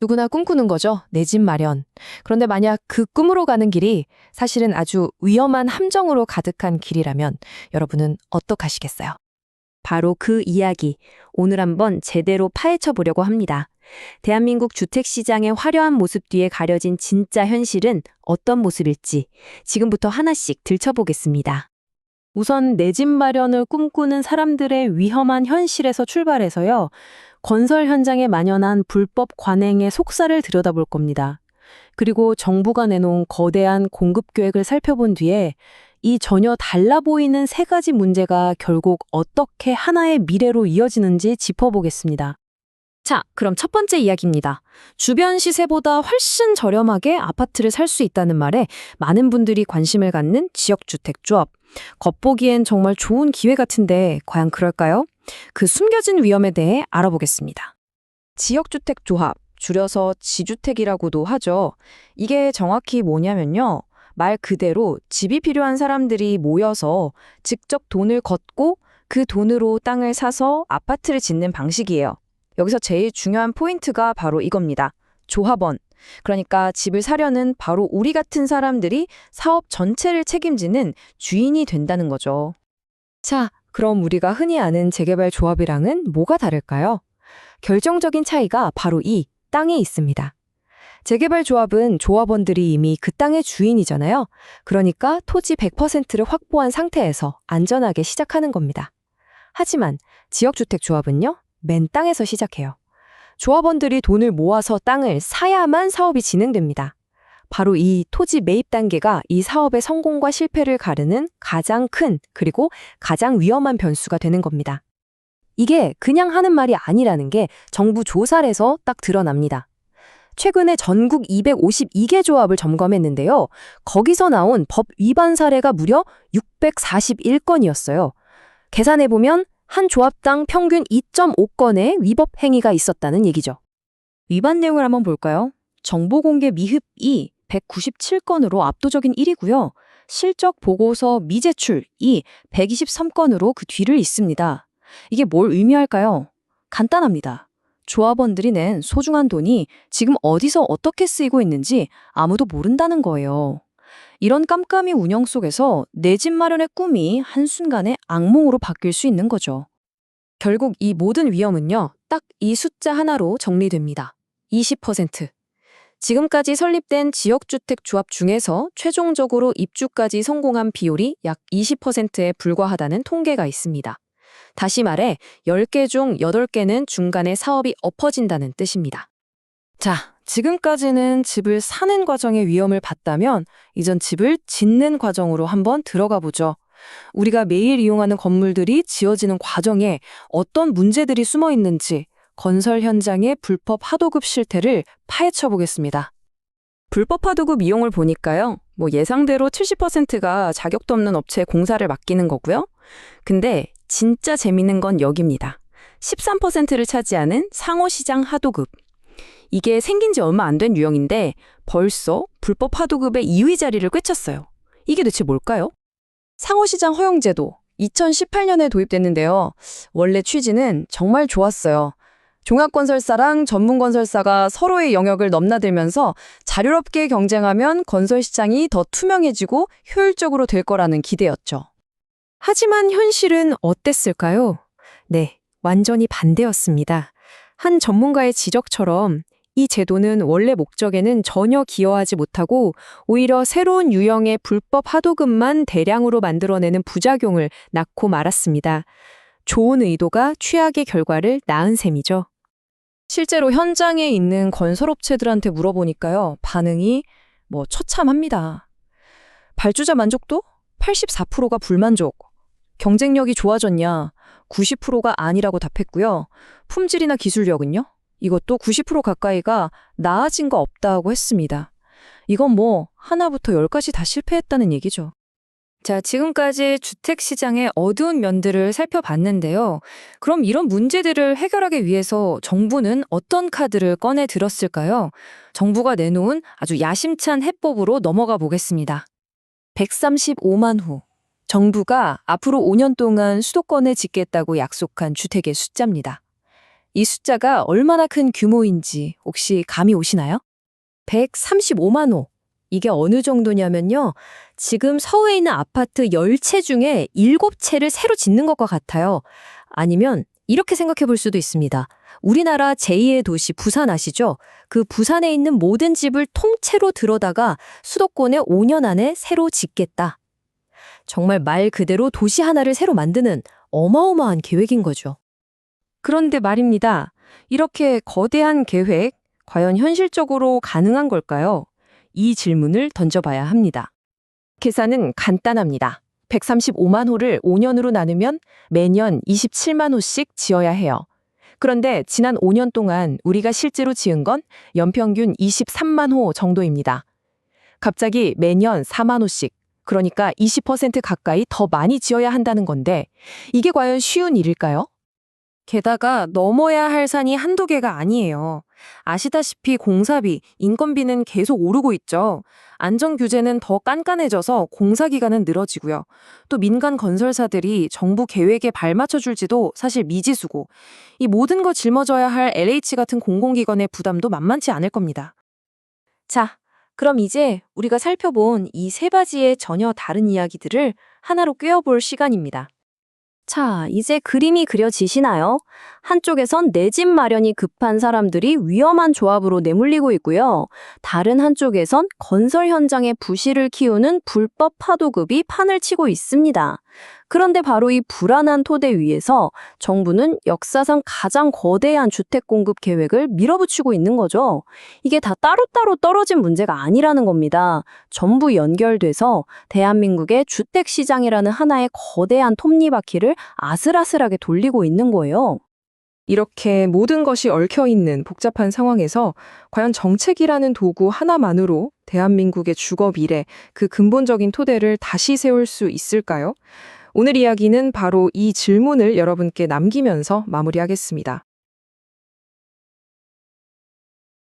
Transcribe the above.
누구나 꿈꾸는 거죠. 내 집 마련. 그런데 만약 그 꿈으로 가는 길이 사실은 아주 위험한 함정으로 가득한 길이라면 여러분은 어떡하시겠어요? 바로 그 이야기, 오늘 한번 제대로 파헤쳐 보려고 합니다. 대한민국 주택시장의 화려한 모습 뒤에 가려진 진짜 현실은 어떤 모습일지 지금부터 하나씩 들춰보겠습니다. 우선 내 집 마련을 꿈꾸는 사람들의 위험한 현실에서 출발해서요, 건설 현장에 만연한 불법 관행의 속살을 들여다볼 겁니다. 그리고 정부가 내놓은 거대한 공급 계획을 살펴본 뒤에 이 전혀 달라 보이는 세 가지 문제가 결국 어떻게 하나의 미래로 이어지는지 짚어보겠습니다. 자, 그럼 첫 번째 이야기입니다. 주변 시세보다 훨씬 저렴하게 아파트를 살 수 있다는 말에 많은 분들이 관심을 갖는 지역주택조합. 겉보기엔 정말 좋은 기회 같은데 과연 그럴까요? 그 숨겨진 위험에 대해 알아보겠습니다. 지역주택조합, 줄여서 지주택이라고도 하죠. 이게 정확히 뭐냐면요. 말 그대로 집이 필요한 사람들이 모여서 직접 돈을 걷고 그 돈으로 땅을 사서 아파트를 짓는 방식이에요. 여기서 제일 중요한 포인트가 바로 이겁니다. 조합원. 그러니까 집을 사려는 바로 우리 같은 사람들이 사업 전체를 책임지는 주인이 된다는 거죠. 자, 그럼 우리가 흔히 아는 재개발 조합이랑은 뭐가 다를까요? 결정적인 차이가 바로 이 땅에 있습니다. 재개발 조합은 조합원들이 이미 그 땅의 주인이잖아요. 그러니까 토지 100%를 확보한 상태에서 안전하게 시작하는 겁니다. 하지만 지역주택 조합은요? 맨 땅에서 시작해요. 조합원들이 돈을 모아서 땅을 사야만 사업이 진행됩니다. 바로 이 토지 매입 단계가 이 사업의 성공과 실패를 가르는 가장 큰 그리고 가장 위험한 변수가 되는 겁니다. 이게 그냥 하는 말이 아니라는 게 정부 조사를 해서 딱 드러납니다. 최근에 전국 252개 조합을 점검했는데요. 거기서 나온 법 위반 사례가 무려 641건이었어요. 계산해보면 한 조합당 평균 2.5건의 위법 행위가 있었다는 얘기죠. 위반 내용을 한번 볼까요? 정보공개 미흡이 197건으로 압도적인 1위고요. 실적 보고서 미제출이 123건으로 그 뒤를 잇습니다. 이게 뭘 의미할까요? 간단합니다. 조합원들이 낸 소중한 돈이 지금 어디서 어떻게 쓰이고 있는지 아무도 모른다는 거예요. 이런 깜깜이 운영 속에서 내 집 마련의 꿈이 한순간에 악몽으로 바뀔 수 있는 거죠. 결국 이 모든 위험은요, 딱 이 숫자 하나로 정리됩니다. 20%. 지금까지 설립된 지역주택 조합 중에서 최종적으로 입주까지 성공한 비율이 약 20%에 불과하다는 통계가 있습니다. 다시 말해 10개 중 8개는 중간에 사업이 엎어진다는 뜻입니다. 자, 지금까지는 집을 사는 과정의 위험을 봤다면 이전 집을 짓는 과정으로 한번 들어가 보죠. 우리가 매일 이용하는 건물들이 지어지는 과정에 어떤 문제들이 숨어 있는지 건설 현장의 불법 하도급 실태를 파헤쳐 보겠습니다. 불법 하도급 이용을 보니까요. 예상대로 70%가 자격도 없는 업체에 공사를 맡기는 거고요. 근데 진짜 재밌는 건 여기입니다. 13%를 차지하는 상호시장 하도급. 이게 생긴 지 얼마 안 된 유형인데 벌써 불법 하도급의 2위 자리를 꿰찼어요. 이게 대체 뭘까요? 상호시장 허용제도 2018년에 도입됐는데요. 원래 취지는 정말 좋았어요. 종합건설사랑 전문건설사가 서로의 영역을 넘나들면서 자유롭게 경쟁하면 건설시장이 더 투명해지고 효율적으로 될 거라는 기대였죠. 하지만 현실은 어땠을까요? 네, 완전히 반대였습니다. 한 전문가의 지적처럼 이 제도는 원래 목적에는 전혀 기여하지 못하고 오히려 새로운 유형의 불법 하도급만 대량으로 만들어내는 부작용을 낳고 말았습니다. 좋은 의도가 최악의 결과를 낳은 셈이죠. 실제로 현장에 있는 건설업체들한테 물어보니까요. 반응이 처참합니다. 발주자 만족도? 84%가 불만족. 경쟁력이 좋아졌냐? 90%가 아니라고 답했고요. 품질이나 기술력은요? 이것도 90% 가까이가 나아진 거 없다고 했습니다. 이건 하나부터 10까지 다 실패했다는 얘기죠. 자, 지금까지 주택시장의 어두운 면들을 살펴봤는데요. 그럼 이런 문제들을 해결하기 위해서 정부는 어떤 카드를 꺼내 들었을까요? 정부가 내놓은 아주 야심찬 해법으로 넘어가 보겠습니다. 135만 호. 정부가 앞으로 5년 동안 수도권에 짓겠다고 약속한 주택의 숫자입니다. 이 숫자가 얼마나 큰 규모인지 혹시 감이 오시나요? 135만 호. 이게 어느 정도냐면요. 지금 서울에 있는 아파트 10채 중에 7채를 새로 짓는 것과 같아요. 아니면 이렇게 생각해 볼 수도 있습니다. 우리나라 제2의 도시 부산 아시죠? 그 부산에 있는 모든 집을 통째로 들어다가 수도권에 5년 안에 새로 짓겠다. 정말 말 그대로 도시 하나를 새로 만드는 어마어마한 계획인 거죠. 그런데 말입니다. 이렇게 거대한 계획, 과연 현실적으로 가능한 걸까요? 이 질문을 던져봐야 합니다. 계산은 간단합니다. 135만 호를 5년으로 나누면 매년 27만 호씩 지어야 해요. 그런데 지난 5년 동안 우리가 실제로 지은 건 연평균 23만 호 정도입니다. 갑자기 매년 4만 호씩, 그러니까 20% 가까이 더 많이 지어야 한다는 건데 이게 과연 쉬운 일일까요? 게다가 넘어야 할 산이 한두 개가 아니에요. 아시다시피 공사비, 인건비는 계속 오르고 있죠. 안전규제는 더 깐깐해져서 공사기간은 늘어지고요. 또 민간 건설사들이 정부 계획에 발맞춰줄지도 사실 미지수고, 이 모든 거 짊어져야 할 LH 같은 공공기관의 부담도 만만치 않을 겁니다. 자, 그럼 이제 우리가 살펴본 이 세 가지의 전혀 다른 이야기들을 하나로 꿰어볼 시간입니다. 자, 이제 그림이 그려지시나요? 한쪽에선 내 집 마련이 급한 사람들이 위험한 조합으로 내몰리고 있고요. 다른 한쪽에선 건설 현장의 부실을 키우는 불법 파도급이 판을 치고 있습니다. 그런데 바로 이 불안한 토대 위에서 정부는 역사상 가장 거대한 주택 공급 계획을 밀어붙이고 있는 거죠. 이게 다 따로따로 떨어진 문제가 아니라는 겁니다. 전부 연결돼서 대한민국의 주택 시장이라는 하나의 거대한 톱니바퀴를 아슬아슬하게 돌리고 있는 거예요. 이렇게 모든 것이 얽혀있는 복잡한 상황에서 과연 정책이라는 도구 하나만으로 대한민국의 주거 미래, 그 근본적인 토대를 다시 세울 수 있을까요? 오늘 이야기는 바로 이 질문을 여러분께 남기면서 마무리하겠습니다.